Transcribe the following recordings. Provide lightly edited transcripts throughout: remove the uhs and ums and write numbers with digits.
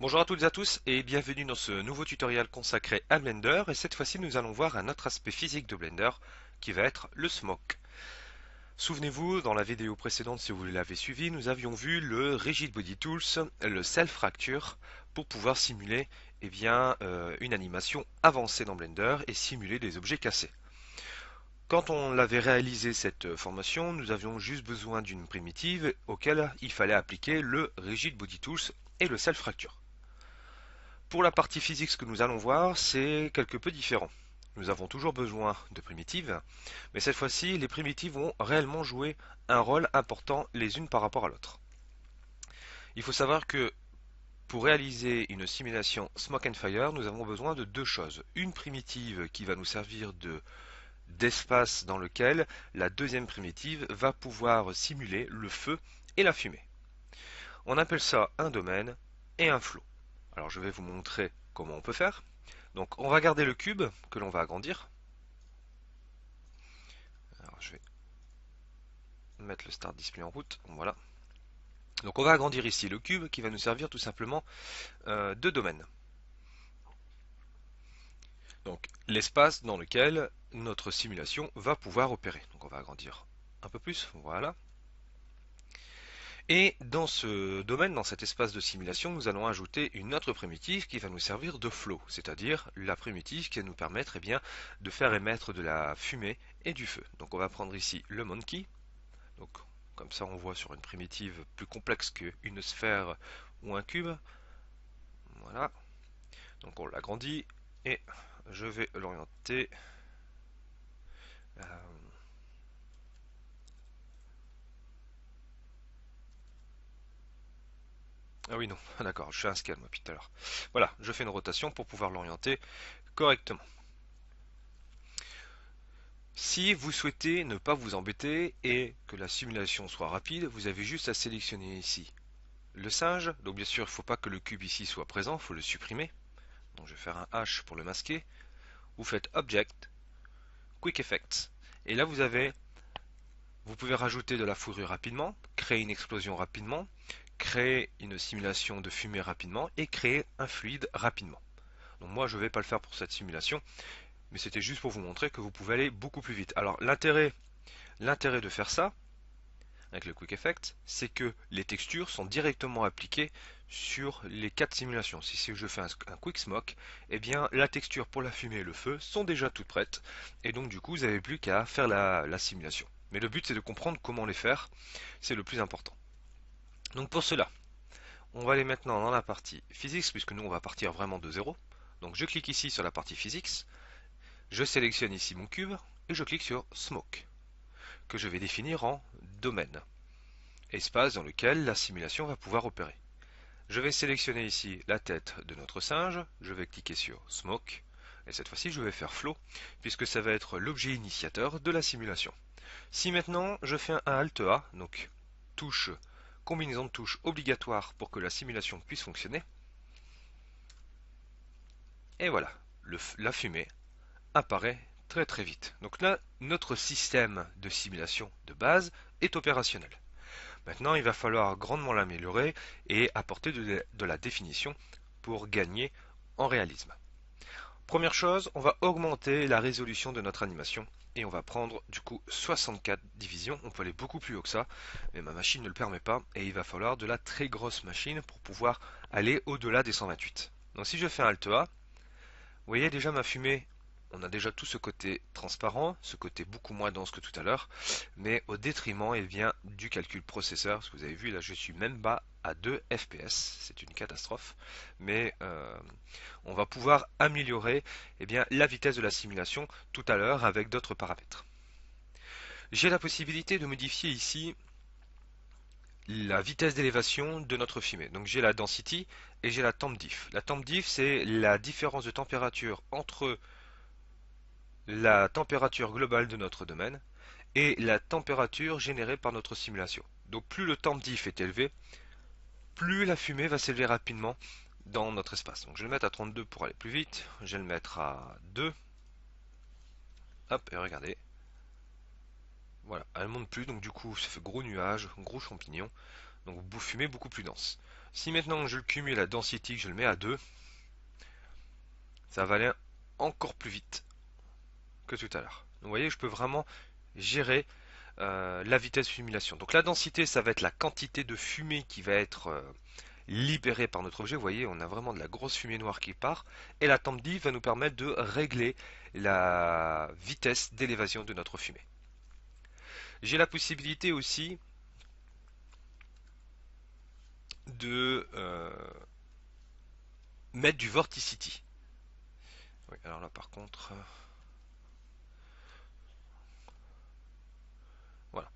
Bonjour à toutes et à tous et bienvenue dans ce nouveau tutoriel consacré à Blender et cette fois-ci nous allons voir un autre aspect physique de Blender qui va être le smoke. Souvenez-vous, dans la vidéo précédente si vous l'avez suivi, nous avions vu le Rigid Body Tools, le Self Fracture pour pouvoir simuler une animation avancée dans Blender et simuler des objets cassés. Quand on l'avait réalisé cette formation, nous avions juste besoin d'une primitive auquel il fallait appliquer le Rigid Body Tools et le Self Fracture. Pour la partie physique, ce que nous allons voir, c'est quelque peu différent. Nous avons toujours besoin de primitives, mais cette fois-ci, les primitives vont réellement jouer un rôle important les unes par rapport à l'autre. Il faut savoir que pour réaliser une simulation Smoke and Fire, nous avons besoin de deux choses. Une primitive qui va nous servir d'espace dans lequel la deuxième primitive va pouvoir simuler le feu et la fumée. On appelle ça un domaine et un flow. Alors je vais vous montrer comment on peut faire. Donc on va garder le cube que l'on va agrandir. Alors je vais mettre le start display en route. Voilà. Donc on va agrandir ici le cube qui va nous servir tout simplement de domaine. Donc l'espace dans lequel notre simulation va pouvoir opérer. Donc on va agrandir un peu plus. Voilà. Et dans ce domaine, dans cet espace de simulation, nous allons ajouter une autre primitive qui va nous servir de flow, c'est-à-dire la primitive qui va nous permettre de faire émettre de la fumée et du feu. Donc on va prendre ici le monkey. Donc comme ça on voit sur une primitive plus complexe qu'une sphère ou un cube. Voilà. Donc on l'agrandit et je vais l'orienter. euh, Ah oui non, d'accord, je fais un scan moi depuis tout à l'heure. Voilà, je fais une rotation pour pouvoir l'orienter correctement. Si vous souhaitez ne pas vous embêter et que la simulation soit rapide, vous avez juste à sélectionner ici le singe. Donc bien sûr, il ne faut pas que le cube ici soit présent, il faut le supprimer. Donc je vais faire un H pour le masquer. Vous faites Object, Quick Effects. Et là vous pouvez rajouter de la fourrure rapidement, créer une explosion rapidement, créer une simulation de fumée rapidement et créer un fluide rapidement. Donc moi je ne vais pas le faire pour cette simulation, mais c'était juste pour vous montrer que vous pouvez aller beaucoup plus vite. Alors l'intérêt de faire ça, avec le Quick Effect, c'est que les textures sont directement appliquées sur les quatre simulations. Si je fais un Quick Smoke, eh bien la texture pour la fumée et le feu sont déjà toutes prêtes, et donc du coup vous n'avez plus qu'à faire la simulation. Mais le but c'est de comprendre comment les faire, c'est le plus important. Donc pour cela, on va aller maintenant dans la partie Physics, puisque nous on va partir vraiment de zéro. Donc je clique ici sur la partie Physics, je sélectionne ici mon cube, et je clique sur Smoke, que je vais définir en domaine, espace dans lequel la simulation va pouvoir opérer. Je vais sélectionner ici la tête de notre singe, je vais cliquer sur Smoke, et cette fois-ci je vais faire Flow, puisque ça va être l'objet initiateur de la simulation. Si maintenant je fais un Alt A, donc touche, combinaison de touches obligatoire pour que la simulation puisse fonctionner, et voilà, la fumée apparaît très très vite. Donc là, notre système de simulation de base est opérationnel. Maintenant, il va falloir grandement l'améliorer et apporter de la définition pour gagner en réalisme. Première chose, on va augmenter la résolution de notre animation et on va prendre du coup 64 divisions. On peut aller beaucoup plus haut que ça, mais ma machine ne le permet pas et il va falloir de la très grosse machine pour pouvoir aller au-delà des 128. Donc si je fais un Alt A, vous voyez déjà ma fumée, on a déjà tout ce côté transparent, ce côté beaucoup moins dense que tout à l'heure, mais au détriment du calcul processeur, parce que vous avez vu là je suis même bas à 2 fps, c'est une catastrophe, mais on va pouvoir améliorer la vitesse de la simulation tout à l'heure avec d'autres paramètres. J'ai la possibilité de modifier ici la vitesse d'élévation de notre fumée. Donc j'ai la density et j'ai la temp diff. La temp diff c'est la différence de température entre la température globale de notre domaine et la température générée par notre simulation. Donc plus le temp diff est élevé, plus la fumée va s'élever rapidement dans notre espace. Donc je vais le mettre à 32 pour aller plus vite, je vais le mettre à 2, hop, et regardez, voilà, elle monte plus, donc du coup ça fait gros nuage, gros champignon, donc vous fumez beaucoup plus dense. Si maintenant je le cumule à density, que je le mets à 2, ça va aller encore plus vite que tout à l'heure. Donc vous voyez, je peux vraiment gérer la vitesse de simulation. Donc la densité, ça va être la quantité de fumée qui va être libérée par notre objet. Vous voyez, on a vraiment de la grosse fumée noire qui part. Et la temp diff va nous permettre de régler la vitesse d'élévation de notre fumée. J'ai la possibilité aussi de mettre du vorticity. Oui, alors là par contre, voilà.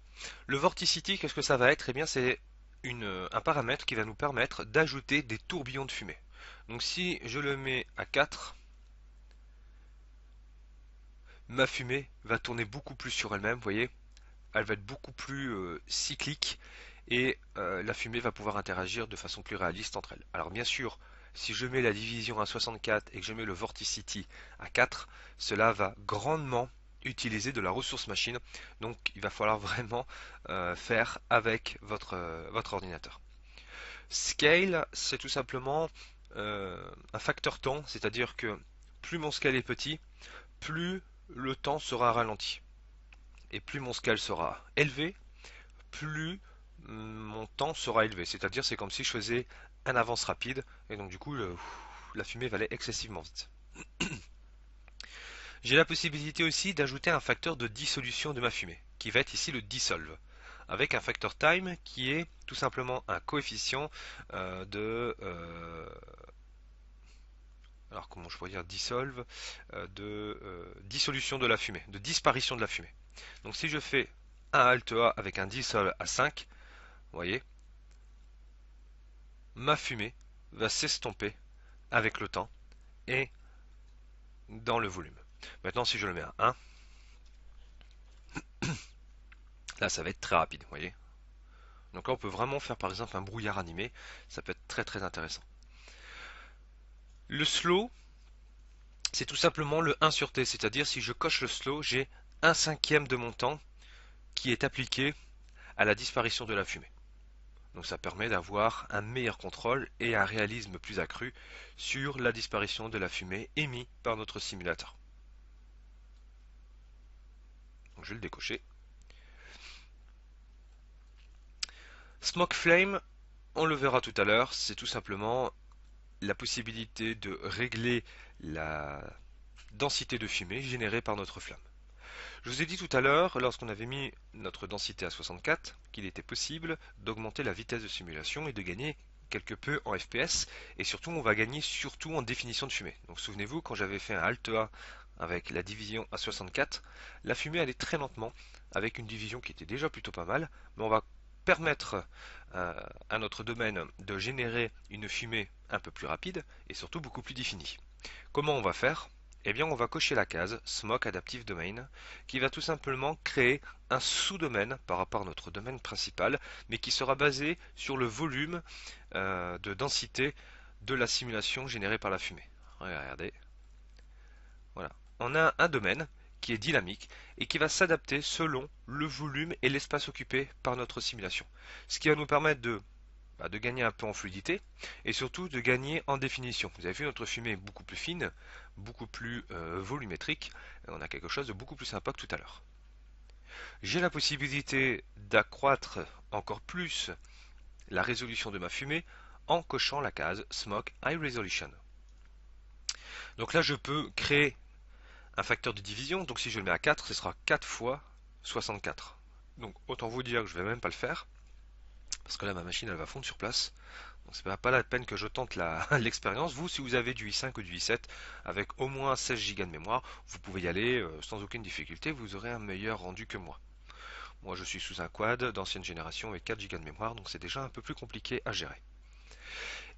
Le vorticity, qu'est-ce que ça va être? Eh bien, c'est un paramètre qui va nous permettre d'ajouter des tourbillons de fumée. Donc si je le mets à 4, ma fumée va tourner beaucoup plus sur elle-même, vous voyez, elle va être beaucoup plus cyclique et la fumée va pouvoir interagir de façon plus réaliste entre elles. Alors bien sûr, si je mets la division à 64 et que je mets le Vorticity à 4, cela va grandement utiliser de la ressource machine, donc il va falloir vraiment faire avec votre ordinateur. Scale, c'est tout simplement un facteur temps, c'est-à-dire que plus mon scale est petit, plus le temps sera ralenti. Et plus mon scale sera élevé, plus mon temps sera élevé. C'est-à-dire, c'est comme si je faisais un avance rapide, et donc du coup, la fumée va aller excessivement vite. J'ai la possibilité aussi d'ajouter un facteur de dissolution de ma fumée, qui va être ici le dissolve, avec un facteur time qui est tout simplement un coefficient de... alors comment je pourrais dire dissolve, de dissolution de la fumée, de disparition de la fumée. Donc si je fais un Alt A avec un dissolve à 5, vous voyez, ma fumée va s'estomper avec le temps et dans le volume. Maintenant, si je le mets à 1, là, ça va être très rapide, vous voyez. Donc là, on peut vraiment faire par exemple un brouillard animé. Ça peut être très très intéressant. Le slow, c'est tout simplement le 1 sur t. C'est-à-dire, si je coche le slow, j'ai 1/5 de mon temps qui est appliqué à la disparition de la fumée. Donc ça permet d'avoir un meilleur contrôle et un réalisme plus accru sur la disparition de la fumée émise par notre simulateur. Donc je vais le décocher. Smoke Flame, on le verra tout à l'heure, c'est tout simplement la possibilité de régler la densité de fumée générée par notre flamme. Je vous ai dit tout à l'heure, lorsqu'on avait mis notre densité à 64, qu'il était possible d'augmenter la vitesse de simulation et de gagner quelque peu en FPS, et surtout on va gagner surtout en définition de fumée. Donc souvenez-vous, quand j'avais fait un Alt A avec la division à 64, la fumée allait très lentement, avec une division qui était déjà plutôt pas mal, mais on va permettre à notre domaine de générer une fumée un peu plus rapide et surtout beaucoup plus définie. Comment on va faire? Eh bien, on va cocher la case Smoke Adaptive Domain qui va tout simplement créer un sous-domaine par rapport à notre domaine principal, mais qui sera basé sur le volume de densité de la simulation générée par la fumée. Regardez. Voilà. On a un domaine qui est dynamique et qui va s'adapter selon le volume et l'espace occupé par notre simulation. Ce qui va nous permettre de gagner un peu en fluidité et surtout de gagner en définition. Vous avez vu, notre fumée est beaucoup plus fine, beaucoup plus volumétrique. On a quelque chose de beaucoup plus sympa que tout à l'heure. J'ai la possibilité d'accroître encore plus la résolution de ma fumée en cochant la case Smoke High Resolution. Donc là, je peux créer un facteur de division. Donc si je le mets à 4, ce sera 4 fois 64. Donc autant vous dire que je ne vais même pas le faire. Parce que là, ma machine, elle va fondre sur place. Donc c'est pas la peine que je tente l'expérience. Vous, si vous avez du i5 ou du i7 avec au moins 16 Go de mémoire, vous pouvez y aller sans aucune difficulté. Vous aurez un meilleur rendu que moi. Moi, je suis sous un quad d'ancienne génération avec 4 Go de mémoire, donc c'est déjà un peu plus compliqué à gérer.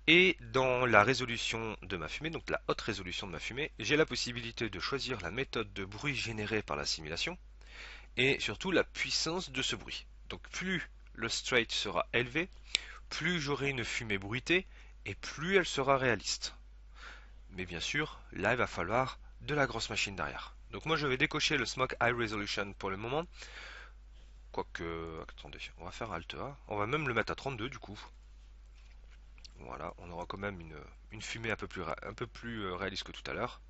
Et dans la résolution de ma fumée, donc la haute résolution de ma fumée, j'ai la possibilité de choisir la méthode de bruit générée par la simulation et surtout la puissance de ce bruit. Donc plus le straight sera élevé, plus j'aurai une fumée bruitée et plus elle sera réaliste. Mais bien sûr, là il va falloir de la grosse machine derrière. Donc moi je vais décocher le Smoke High Resolution pour le moment. Quoique, attendez, on va faire Alt A. On va même le mettre à 32 du coup. Voilà, on aura quand même une fumée un peu plus réaliste que tout à l'heure.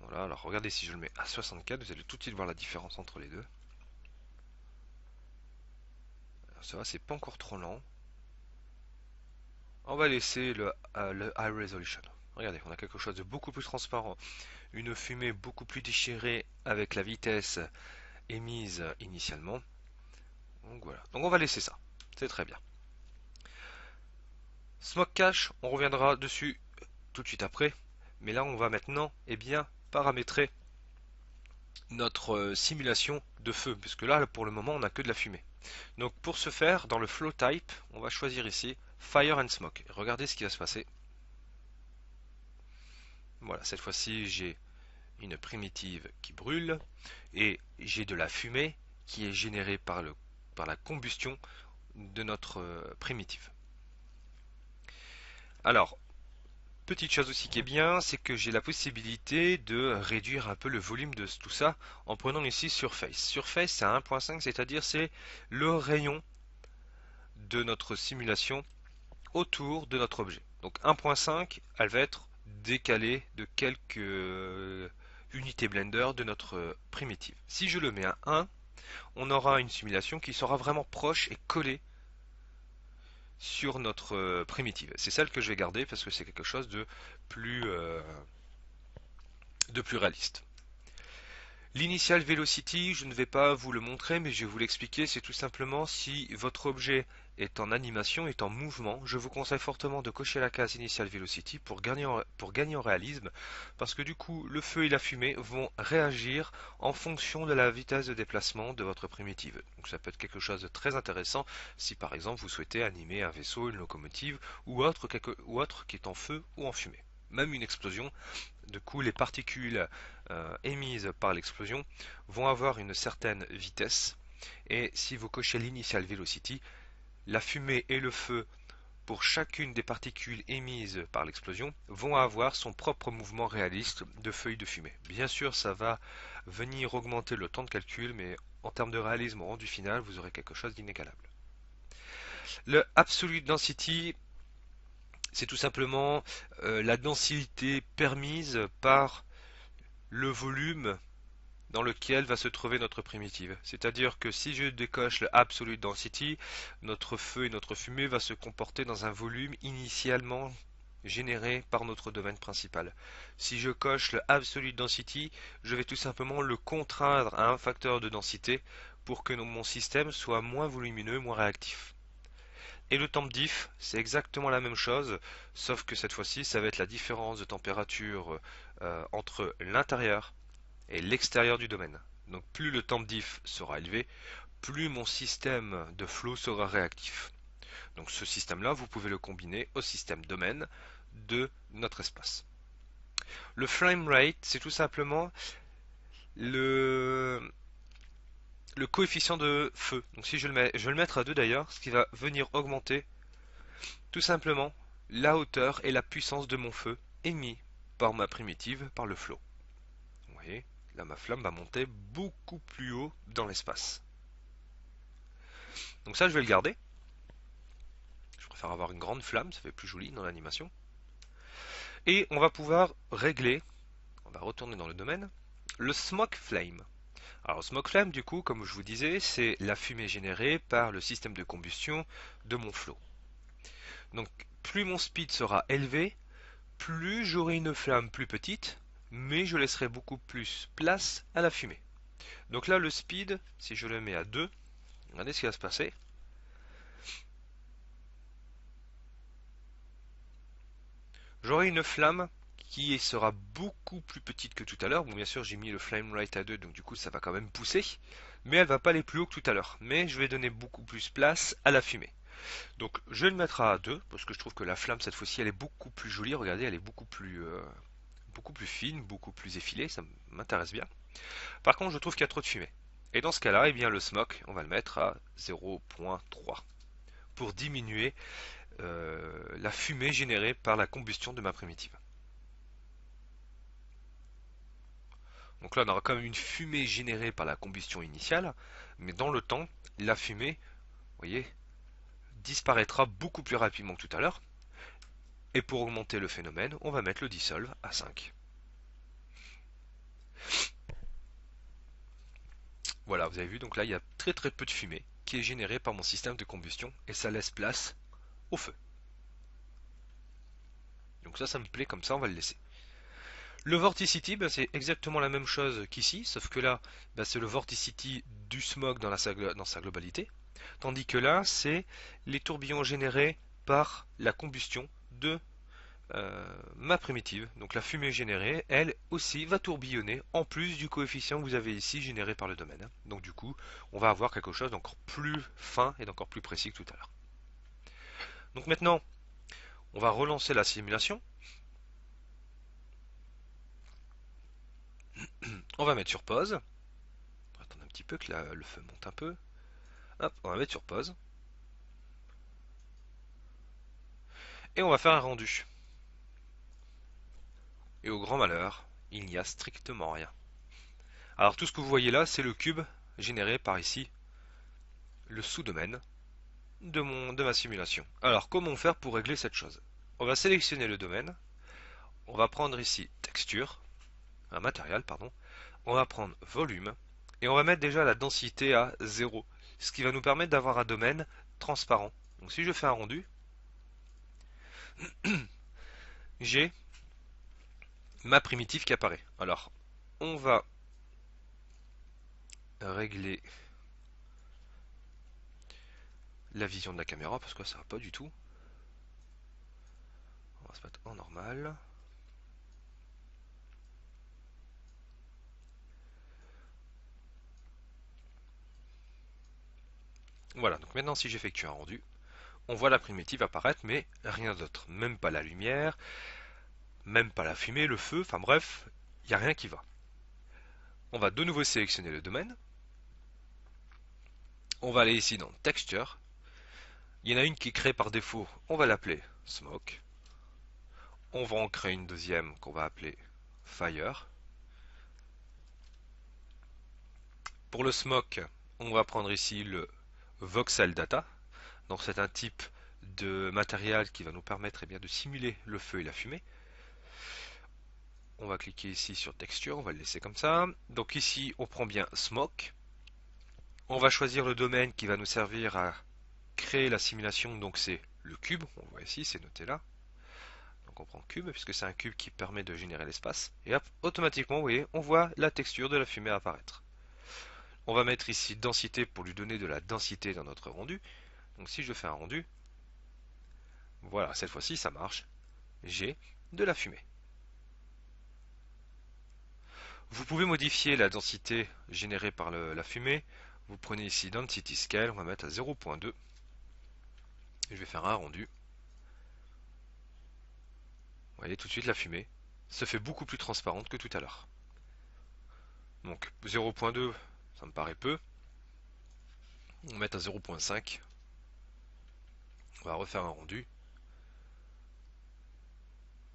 Voilà, alors regardez si je le mets à 64, vous allez tout de suite voir la différence entre les deux. Alors, ça va, c'est pas encore trop lent. On va laisser le High Resolution. Regardez, on a quelque chose de beaucoup plus transparent. Une fumée beaucoup plus déchirée avec la vitesse émise initialement. Donc voilà. Donc on va laisser ça. C'est très bien. Smoke Cache, on reviendra dessus tout de suite après. Mais là, on va maintenant paramétrer notre simulation de feu. Puisque là, pour le moment, on n'a que de la fumée. Donc pour ce faire, dans le Flow Type, on va choisir ici Fire and Smoke. Regardez ce qui va se passer. Voilà, cette fois-ci, j'ai une primitive qui brûle et j'ai de la fumée qui est générée par la combustion de notre primitive. Alors, petite chose aussi qui est bien, c'est que j'ai la possibilité de réduire un peu le volume de tout ça en prenant ici Surface. Surface, c'est à 1.5, c'est-à-dire c'est le rayon de notre simulation autour de notre objet. Donc 1.5, elle va être décalée de quelques unités Blender de notre primitive. Si je le mets à 1, on aura une simulation qui sera vraiment proche et collée sur notre primitive. C'est celle que je vais garder parce que c'est quelque chose de plus réaliste. L'initial velocity, je ne vais pas vous le montrer, mais je vais vous l'expliquer. C'est tout simplement si votre objet est en animation, est en mouvement, je vous conseille fortement de cocher la case initial velocity pour gagner en réalisme, parce que du coup, le feu et la fumée vont réagir en fonction de la vitesse de déplacement de votre primitive. Donc ça peut être quelque chose de très intéressant si par exemple vous souhaitez animer un vaisseau, une locomotive ou autre qui est en feu ou en fumée. Même une explosion, du coup, les particules émises par l'explosion vont avoir une certaine vitesse. Et si vous cochez l'initial velocity, la fumée et le feu, pour chacune des particules émises par l'explosion, vont avoir son propre mouvement réaliste de feuilles de fumée. Bien sûr, ça va venir augmenter le temps de calcul, mais en termes de réalisme au rendu final, vous aurez quelque chose d'inégalable. Le Absolute Density, c'est tout simplement la densité permise par le volume dans lequel va se trouver notre primitive. C'est-à-dire que si je décoche le Absolute Density, notre feu et notre fumée va se comporter dans un volume initialement généré par notre domaine principal. Si je coche le Absolute Density, je vais tout simplement le contraindre à un facteur de densité pour que mon système soit moins volumineux, moins réactif. Et le temp diff, c'est exactement la même chose, sauf que cette fois-ci, ça va être la différence de température entre l'intérieur et l'extérieur du domaine. Donc plus le temp diff sera élevé, plus mon système de flow sera réactif. Donc ce système-là, vous pouvez le combiner au système domaine de notre espace. Le frame rate, c'est tout simplement le, le coefficient de feu. Donc si je vais le mettre à 2 d'ailleurs, ce qui va venir augmenter tout simplement la hauteur et la puissance de mon feu émis par ma primitive, par le flow. Vous voyez, là ma flamme va monter beaucoup plus haut dans l'espace. Donc ça je vais le garder. Je préfère avoir une grande flamme, ça fait plus joli dans l'animation. Et on va pouvoir régler, on va retourner dans le domaine, le smoke flame. Alors smoke flame du coup, comme je vous disais, c'est la fumée générée par le système de combustion de mon flow. Donc plus mon speed sera élevé, plus j'aurai une flamme plus petite, mais je laisserai beaucoup plus place à la fumée. Donc là le speed, si je le mets à 2, regardez ce qui va se passer. J'aurai une flamme qui sera beaucoup plus petite que tout à l'heure. Bon, bien sûr, j'ai mis le flame rate à 2, donc du coup, ça va quand même pousser. Mais elle va pas aller plus haut que tout à l'heure. Mais je vais donner beaucoup plus place à la fumée. Donc, je vais le mettre à 2, parce que je trouve que la flamme, cette fois-ci, elle est beaucoup plus jolie. Regardez, elle est beaucoup plus fine, beaucoup plus effilée. Ça m'intéresse bien. Par contre, je trouve qu'il y a trop de fumée. Et dans ce cas-là, eh bien, le smoke, on va le mettre à 0.3 pour diminuer la fumée générée par la combustion de ma primitive. Donc là, on aura quand même une fumée générée par la combustion initiale, mais dans le temps, la fumée, vous voyez, disparaîtra beaucoup plus rapidement que tout à l'heure. Et pour augmenter le phénomène, on va mettre le dissolve à 5. Voilà, vous avez vu, donc là il y a très peu de fumée qui est générée par mon système de combustion et ça laisse place au feu. Donc ça me plaît, comme ça on va le laisser. Le Vorticity, ben, c'est exactement la même chose qu'ici, sauf que là, ben, c'est le Vorticity du smog dans sa globalité, tandis que là, c'est les tourbillons générés par la combustion de ma primitive. Donc la fumée générée, elle aussi, va tourbillonner en plus du coefficient que vous avez ici généré par le domaine. Donc du coup, on va avoir quelque chose d'encore plus fin et d'encore plus précis que tout à l'heure. Donc maintenant, on va relancer la simulation. On va mettre sur pause. On va attendre un petit peu que le feu monte un peu. Hop, on va mettre sur pause. Et on va faire un rendu. Et au grand malheur, il n'y a strictement rien. Alors tout ce que vous voyez là, c'est le cube généré par ici le sous-domaine de ma simulation. Alors comment faire pour régler cette chose? On va sélectionner le domaine. On va prendre ici texture, un matériel, pardon. On va prendre volume. Et on va mettre déjà la densité à 0. Ce qui va nous permettre d'avoir un domaine transparent. Donc si je fais un rendu, j'ai ma primitive qui apparaît. Alors, on va régler la vision de la caméra parce que ça va pas du tout. On va se mettre en normal. Voilà, donc maintenant si j'effectue un rendu, on voit la primitive apparaître, mais rien d'autre. Même pas la lumière, même pas la fumée, le feu, enfin bref, il n'y a rien qui va. On va de nouveau sélectionner le domaine. On va aller ici dans Texture. Il y en a une qui est créée par défaut, on va l'appeler Smoke. On va en créer une deuxième qu'on va appeler Fire. Pour le Smoke, on va prendre ici le Voxel Data. Donc c'est un type de matériel qui va nous permettre de simuler le feu et la fumée. On va cliquer ici sur Texture, on va le laisser comme ça. Donc ici, on prend bien Smoke. On va choisir le domaine qui va nous servir à créer la simulation, donc c'est le cube. On voit ici, c'est noté là. Donc on prend cube, puisque c'est un cube qui permet de générer l'espace. Et hop, automatiquement, vous voyez, on voit la texture de la fumée apparaître. On va mettre ici densité pour lui donner de la densité dans notre rendu. Donc si je fais un rendu, voilà, cette fois-ci ça marche. J'ai de la fumée. Vous pouvez modifier la densité générée par la fumée. Vous prenez ici Density Scale, on va mettre à 0.2. Je vais faire un rendu. Vous voyez tout de suite la fumée se fait beaucoup plus transparente que tout à l'heure. Donc 0.2, ça me paraît peu. On va mettre à 0.5. On va refaire un rendu.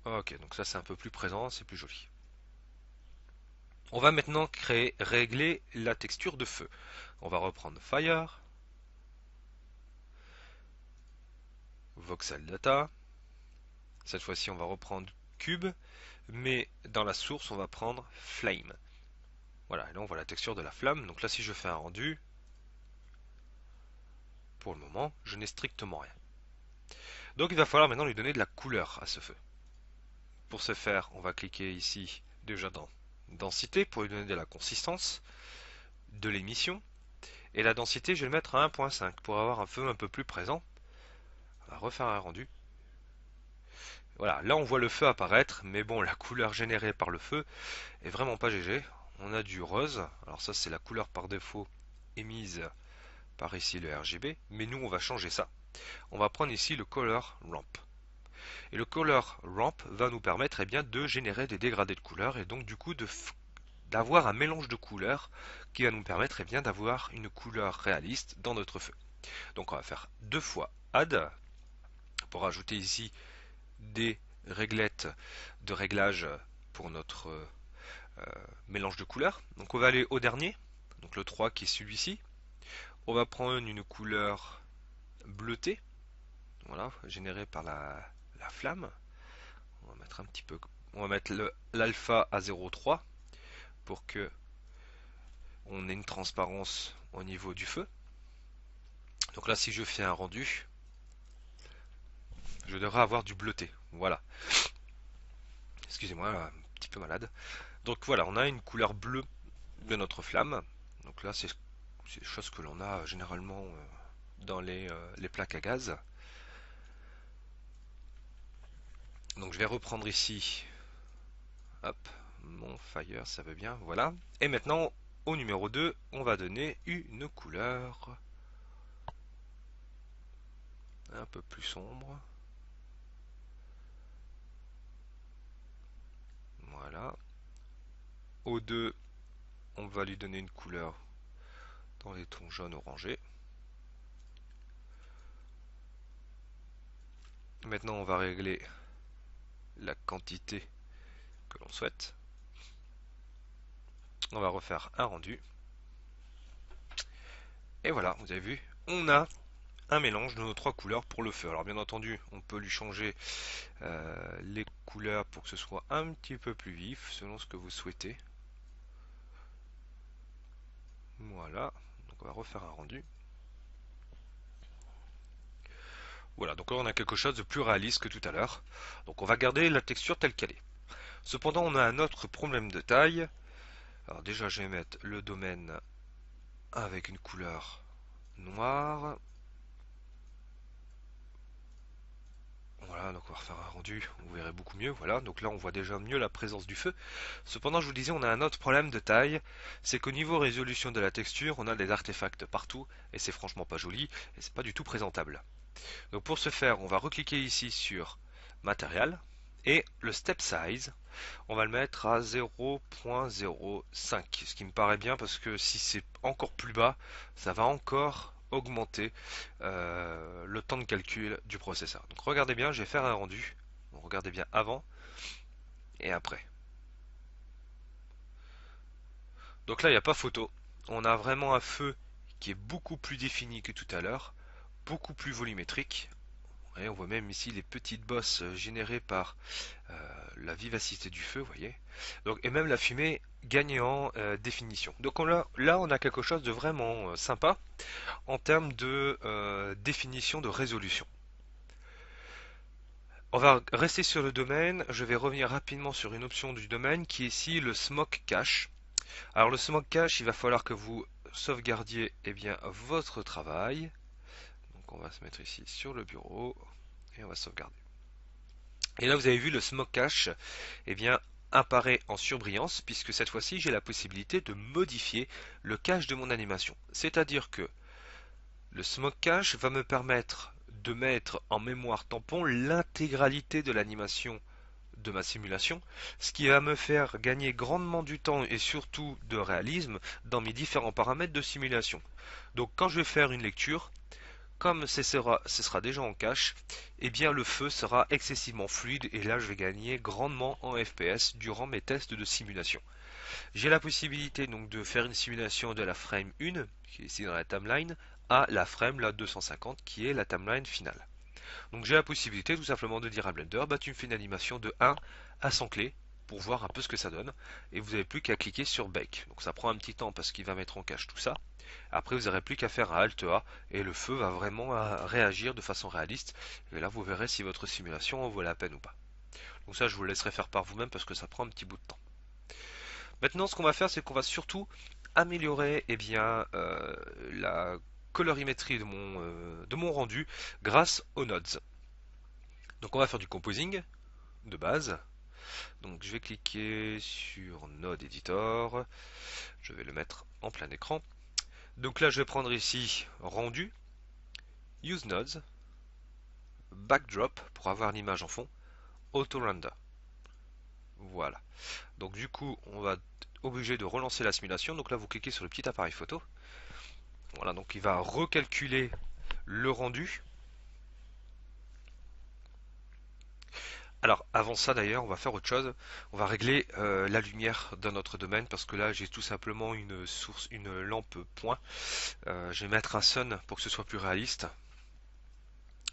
Ok, donc ça c'est un peu plus présent, c'est plus joli. On va maintenant régler la texture de feu. On va reprendre Fire, Voxel Data. Cette fois-ci, on va reprendre Cube, mais dans la source, on va prendre Flame. Voilà, et là on voit la texture de la flamme. Donc là, si je fais un rendu, pour le moment, je n'ai strictement rien. Donc il va falloir maintenant lui donner de la couleur à ce feu. Pour ce faire, on va cliquer ici déjà dans Densité pour lui donner de la consistance, de l'émission. Et la densité, je vais le mettre à 1.5 pour avoir un feu un peu plus présent. On va refaire un rendu. Voilà, là on voit le feu apparaître, mais bon, la couleur générée par le feu est vraiment pas GG. On a du rose, alors ça c'est la couleur par défaut émise par ici le RGB, mais nous on va changer ça. On va prendre ici le Color Ramp. Et le Color Ramp va nous permettre de générer des dégradés de couleurs et donc du coup d'avoir un mélange de couleurs qui va nous permettre d'avoir une couleur réaliste dans notre feu. Donc on va faire deux fois Add pour ajouter ici des réglettes de réglage pour notre mélange de couleurs. Donc on va aller au dernier, donc le 3 qui est celui-ci. On va prendre une couleur bleutée. voilà, généré par la flamme. On va mettre un petit peu, on va mettre l'alpha à 0,3 pour que on ait une transparence au niveau du feu. Donc là, si je fais un rendu, je devrais avoir du bleuté. Voilà. Excusez-moi, un petit peu malade. Donc voilà, on a une couleur bleue de notre flamme. Donc là, c'est des choses que l'on a généralement dans les plaques à gaz. Donc je vais reprendre ici, hop, mon fire, ça veut bien, voilà. Et maintenant, au numéro 2, on va donner une couleur un peu plus sombre. Voilà. Au 2, on va lui donner une couleur dans les tons jaune orangé. Maintenant, on va régler la quantité que l'on souhaite. On va refaire un rendu. Et voilà, vous avez vu, on a un mélange de nos trois couleurs pour le feu. Alors bien entendu, on peut lui changer les couleurs pour que ce soit un petit peu plus vif, selon ce que vous souhaitez. Voilà, donc on va refaire un rendu. Voilà, donc là on a quelque chose de plus réaliste que tout à l'heure. Donc on va garder la texture telle qu'elle est. Cependant, on a un autre problème de taille. Alors déjà, je vais mettre le domaine avec une couleur noire. Voilà, donc on va refaire un rendu, vous verrez beaucoup mieux. Voilà, donc là on voit déjà mieux la présence du feu. Cependant, je vous disais, on a un autre problème de taille, c'est qu'au niveau résolution de la texture, on a des artefacts partout, et c'est franchement pas joli, et c'est pas du tout présentable. Donc pour ce faire, on va recliquer ici sur Matériel, et le Step Size, on va le mettre à 0.05, ce qui me paraît bien parce que si c'est encore plus bas, ça va encore augmenter le temps de calcul du processeur. Donc regardez bien, je vais faire un rendu. Donc, regardez bien avant et après. Donc là, il n'y a pas photo. On a vraiment un feu qui est beaucoup plus défini que tout à l'heure, beaucoup plus volumétrique. Et on voit même ici les petites bosses générées par la vivacité du feu, vous voyez. Donc, et même la fumée gagne en définition. Donc là, on a quelque chose de vraiment sympa en termes de définition de résolution. On va rester sur le domaine. Je vais revenir rapidement sur une option du domaine qui est ici le Smoke Cache. Alors le Smoke Cache, il va falloir que vous sauvegardiez bien, votre travail. Donc on va se mettre ici sur le bureau et on va sauvegarder. Et là, vous avez vu le Smoke Cache bien, apparaît en surbrillance puisque cette fois-ci, j'ai la possibilité de modifier le cache de mon animation. C'est-à-dire que le Smoke Cache va me permettre de mettre en mémoire tampon l'intégralité de l'animation de ma simulation, ce qui va me faire gagner grandement du temps et surtout de réalisme dans mes différents paramètres de simulation. Donc quand je vais faire une lecture, comme ce sera déjà en cache, eh bien le feu sera excessivement fluide et là je vais gagner grandement en FPS durant mes tests de simulation. J'ai la possibilité donc de faire une simulation de la frame 1, qui est ici dans la timeline, à la frame la 250 qui est la timeline finale. Donc j'ai la possibilité tout simplement de dire à Blender, bah tu me fais une animation de 1 à 100 clés pour voir un peu ce que ça donne. Et vous n'avez plus qu'à cliquer sur Bake. Donc ça prend un petit temps parce qu'il va mettre en cache tout ça. Après vous n'aurez plus qu'à faire un Alt A et le feu va vraiment réagir de façon réaliste. Et là vous verrez si votre simulation en vaut la peine ou pas. Donc ça je vous laisserai faire par vous-même parce que ça prend un petit bout de temps. Maintenant ce qu'on va faire c'est qu'on va surtout améliorer la colorimétrie de mon rendu grâce aux nodes. Donc on va faire du composing de base. Donc je vais cliquer sur Node Editor. Je vais le mettre en plein écran. Donc là je vais prendre ici rendu, Use Nodes, Backdrop pour avoir l'image en fond, Auto Render. Voilà. Donc du coup on va être obligé de relancer la simulation. Donc là vous cliquez sur le petit appareil photo. Voilà, donc il va recalculer le rendu. Alors avant ça d'ailleurs, on va faire autre chose. On va régler la lumière dans notre domaine parce que là j'ai tout simplement une lampe point. Je vais mettre un sun pour que ce soit plus réaliste.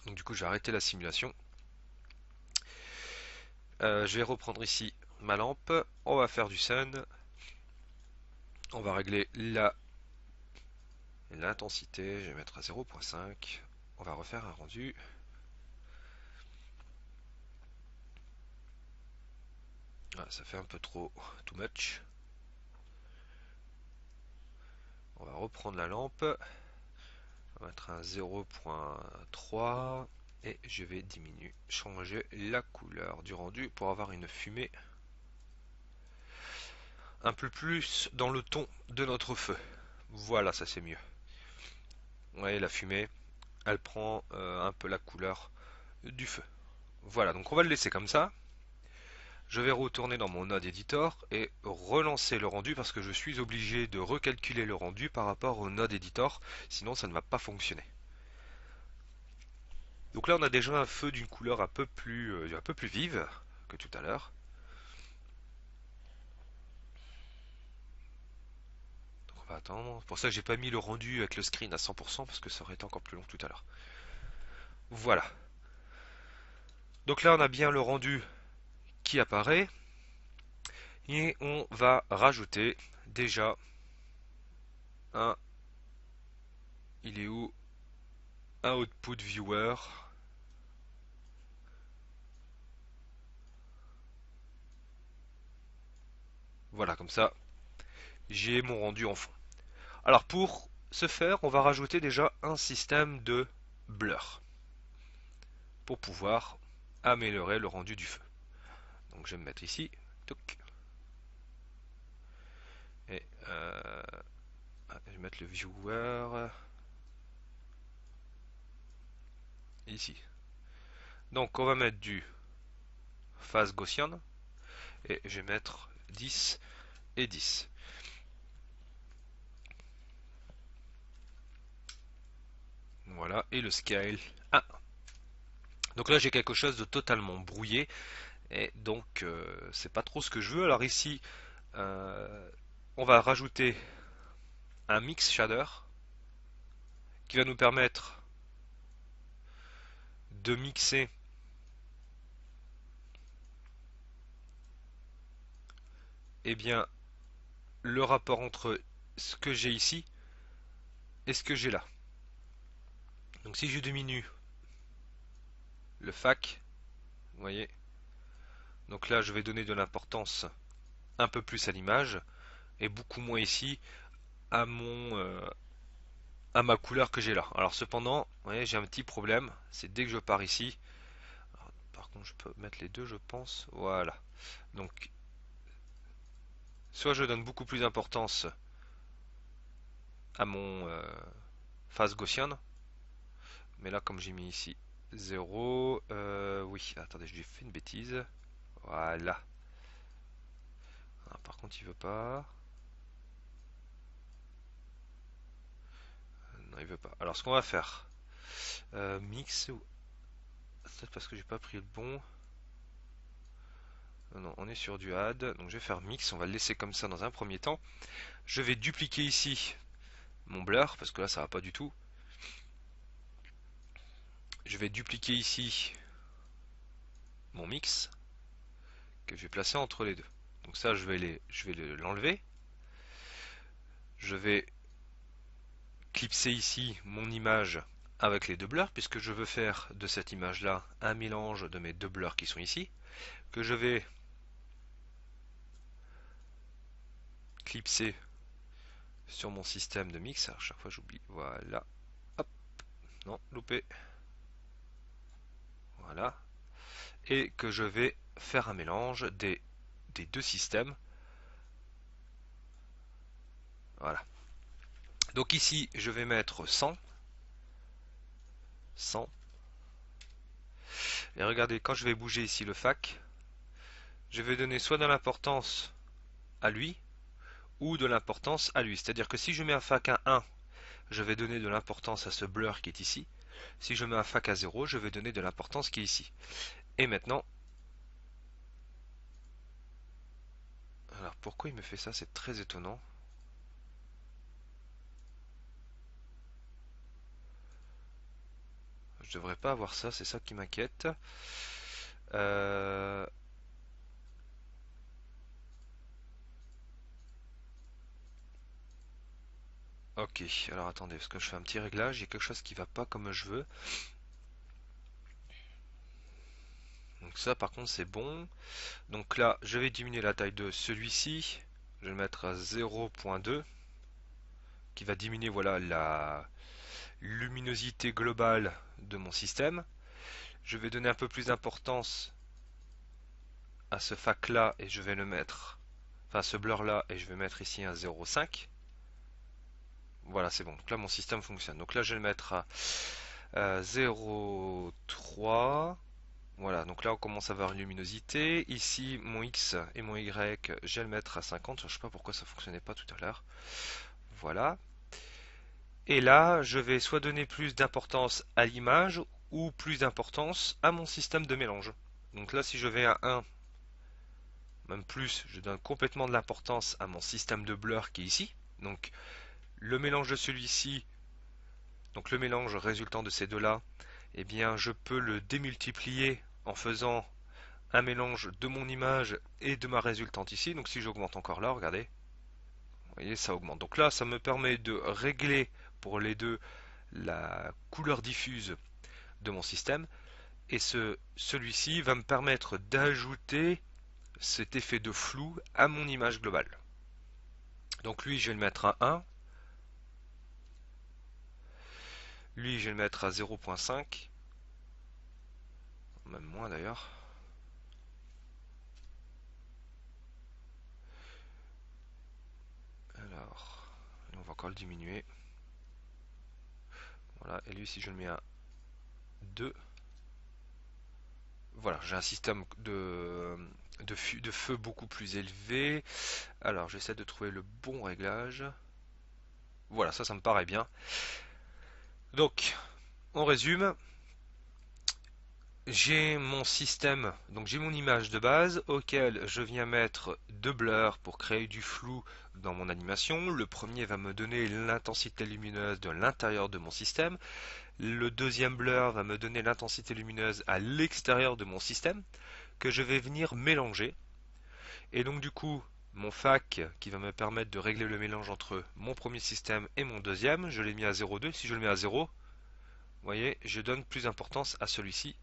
Donc du coup, je vais arrêter la simulation. Je vais reprendre ici ma lampe. On va faire du sun. On va régler l'intensité. Je vais mettre à 0.5. On va refaire un rendu. Ah, ça fait un peu trop, too much. On va reprendre la lampe. On va mettre un 0.3 et je vais changer la couleur du rendu pour avoir une fumée un peu plus dans le ton de notre feu. Voilà, ça c'est mieux. Vous voyez, la fumée, elle prend un peu la couleur du feu. Voilà, donc on va le laisser comme ça. Je vais retourner dans mon node editor et relancer le rendu parce que je suis obligé de recalculer le rendu par rapport au node editor, sinon ça ne va pas fonctionner. Donc là on a déjà un feu d'une couleur un peu plus vive que tout à l'heure. Donc on va attendre. C'est pour ça que j'ai pas mis le rendu avec le screen à 100% parce que ça aurait été encore plus long tout à l'heure. Voilà. Donc là on a bien le rendu qui apparaît. Et on va rajouter déjà un... Il est où? Un output viewer. Voilà, comme ça, j'ai mon rendu en fond. Alors pour ce faire, on va rajouter déjà un système de blur pour pouvoir améliorer le rendu du feu. Donc je vais me mettre ici. Toc. Et je vais mettre le viewer ici. Donc on va mettre du phase Gaussian et je vais mettre 10 et 10. Voilà, et le scale 1. Donc là j'ai quelque chose de totalement brouillé et donc c'est pas trop ce que je veux. Alors ici on va rajouter un mix shader qui va nous permettre de mixer eh bien, le rapport entre ce que j'ai ici et ce que j'ai là. Donc si je diminue le FAC, vous voyez, donc là je vais donner de l'importance un peu plus à l'image et beaucoup moins ici à à ma couleur que j'ai là. Alors cependant, vous voyez, j'ai un petit problème, c'est dès que je pars ici. Alors, par contre, je peux mettre les deux, je pense. Voilà. Donc, soit je donne beaucoup plus d'importance à mon phase gaussienne, mais là, comme j'ai mis ici 0, oui, attendez, j'ai fait une bêtise. Voilà. Ah, par contre, il veut pas. Non, il veut pas. Alors, ce qu'on va faire, mix, c'est peut-être parce que j'ai pas pris le bon. Non, non, on est sur du add, donc je vais faire mix, on va le laisser comme ça dans un premier temps. Je vais dupliquer ici mon blur, parce que là ça va pas du tout. Je vais dupliquer ici mon mix, que je vais placer entre les deux. Donc ça je vais l'enlever. Je vais clipser ici mon image avec les deux blurs, puisque je veux faire de cette image là un mélange de mes deux blurs qui sont ici, que je vais clipser sur mon système de mix. Alors chaque fois j'oublie, voilà, hop, non, loupé, voilà, et que je vais faire un mélange des deux systèmes. Voilà. Donc ici, je vais mettre 100. 100. Et regardez, quand je vais bouger ici le FAC, je vais donner soit de l'importance à lui, ou de l'importance à lui. C'est-à-dire que si je mets un FAC à 1, je vais donner de l'importance à ce blur qui est ici. Si je mets un FAC à 0, je vais donner de l'importance qui est ici. Et maintenant, alors pourquoi il me fait ça? C'est très étonnant. je devrais pas avoir ça, c'est ça qui m'inquiète. Euh, Ok, alors attendez, parce que je fais un petit réglage, il y a quelque chose qui va pas comme je veux. Donc ça par contre c'est bon. Donc là, je vais diminuer la taille de celui-ci. Je vais le mettre à 0.2, qui va diminuer voilà la luminosité globale de mon système. Je vais donner un peu plus d'importance à ce fac là et je vais le mettre, enfin ce blur là, et je vais mettre ici un 0.5. Voilà, c'est bon. Donc là mon système fonctionne. Donc là je vais le mettre à 0.3. Voilà, donc là on commence à avoir une luminosité. Ici, mon X et mon Y, je vais le mettre à 50. Je ne sais pas pourquoi ça ne fonctionnait pas tout à l'heure. Voilà. Et là, je vais soit donner plus d'importance à l'image ou plus d'importance à mon système de mélange. Donc là, si je vais à 1, même plus, je donne complètement de l'importance à mon système de blur qui est ici. Donc le mélange de celui-ci, donc le mélange résultant de ces deux-là, eh bien je peux le démultiplier en faisant un mélange de mon image et de ma résultante ici. Donc si j'augmente encore là, regardez, vous voyez, ça augmente. Donc là, ça me permet de régler pour les deux la couleur diffuse de mon système. Et celui-ci va me permettre d'ajouter cet effet de flou à mon image globale. Donc lui, je vais le mettre à 1. Lui, je vais le mettre à 0.5. Même moins d'ailleurs. Alors, on va encore le diminuer. Voilà, et lui, si je le mets à 2, voilà, j'ai un système de feu beaucoup plus élevé. Alors, j'essaie de trouver le bon réglage. Voilà, ça me paraît bien. Donc, on résume. J'ai mon système, donc j'ai mon image de base auquel je viens mettre deux blurs pour créer du flou dans mon animation. Le premier va me donner l'intensité lumineuse de l'intérieur de mon système. Le deuxième blur va me donner l'intensité lumineuse à l'extérieur de mon système que je vais venir mélanger. Et donc du coup, mon fac qui va me permettre de régler le mélange entre mon premier système et mon deuxième, je l'ai mis à 0,2. Si je le mets à 0, vous voyez, je donne plus d'importance à celui-ci.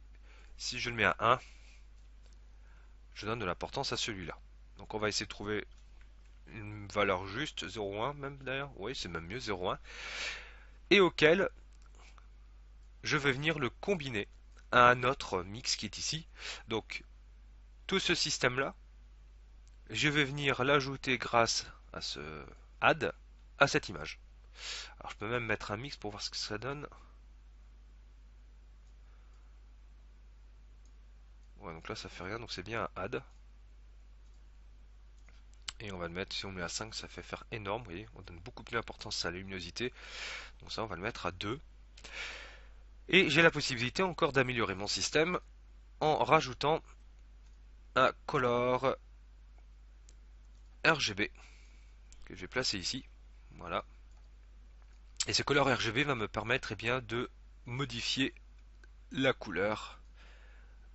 Si je le mets à 1, je donne de l'importance à celui-là. Donc on va essayer de trouver une valeur juste, 0,1 même d'ailleurs, oui c'est même mieux 0,1, et auquel je vais venir le combiner à un autre mix qui est ici. Donc tout ce système-là, je vais venir l'ajouter grâce à ce add à cette image. Alors je peux même mettre un mix pour voir ce que ça donne. Ouais, donc là ça fait rien, donc c'est bien un add. Et on va le mettre, si on le met à 5, ça fait faire énorme, vous voyez, on donne beaucoup plus d'importance à la luminosité. Donc ça, on va le mettre à 2. Et j'ai la possibilité encore d'améliorer mon système en rajoutant un color RGB que je vais placer ici. Voilà. Et ce color RGB va me permettre bien, de modifier la couleur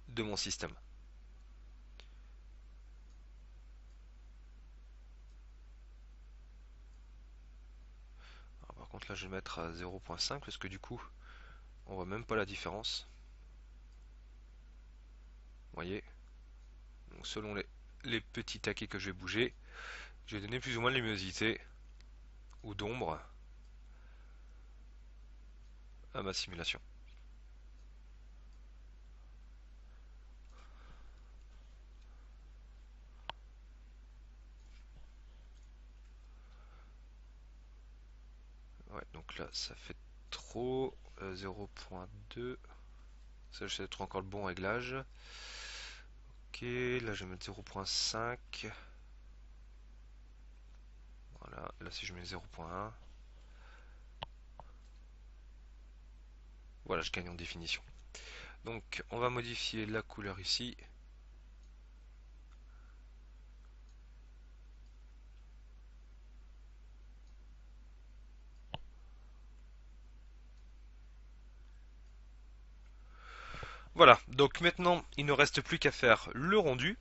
de mon système. Alors, par contre là je vais mettre à 0.5 parce que du coup on voit même pas la différence. Vous voyez. Donc selon les petits taquets que je vais bouger, je vais donner plus ou moins de luminosité ou d'ombre à ma simulation. Ouais, donc là ça fait trop 0.2. Ça, je sais être encore le bon réglage. Ok, là je vais mettre 0.5. Voilà, là si je mets 0.1. Voilà, je gagne en définition. Donc on va modifier la couleur ici. Voilà, donc maintenant il ne reste plus qu'à faire le rendu.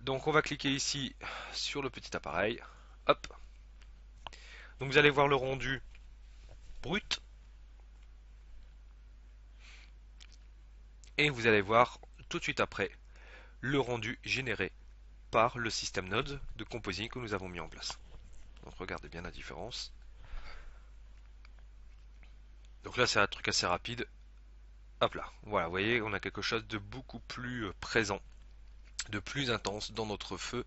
Donc on va cliquer ici sur le petit appareil. Hop. Donc vous allez voir le rendu brut. Et vous allez voir tout de suite après le rendu généré par le système Nodes de composing que nous avons mis en place. Donc regardez bien la différence. Donc là c'est un truc assez rapide. Hop là, voilà, vous voyez, on a quelque chose de beaucoup plus présent, de plus intense dans notre feu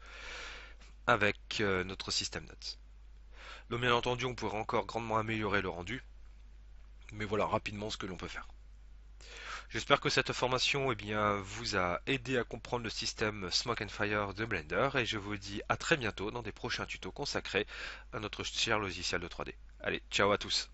avec notre système Nodes. Donc bien entendu, on pourrait encore grandement améliorer le rendu, mais voilà rapidement ce que l'on peut faire. J'espère que cette formation vous a aidé à comprendre le système Smoke and Fire de Blender et je vous dis à très bientôt dans des prochains tutos consacrés à notre cher logiciel de 3D. Allez, ciao à tous!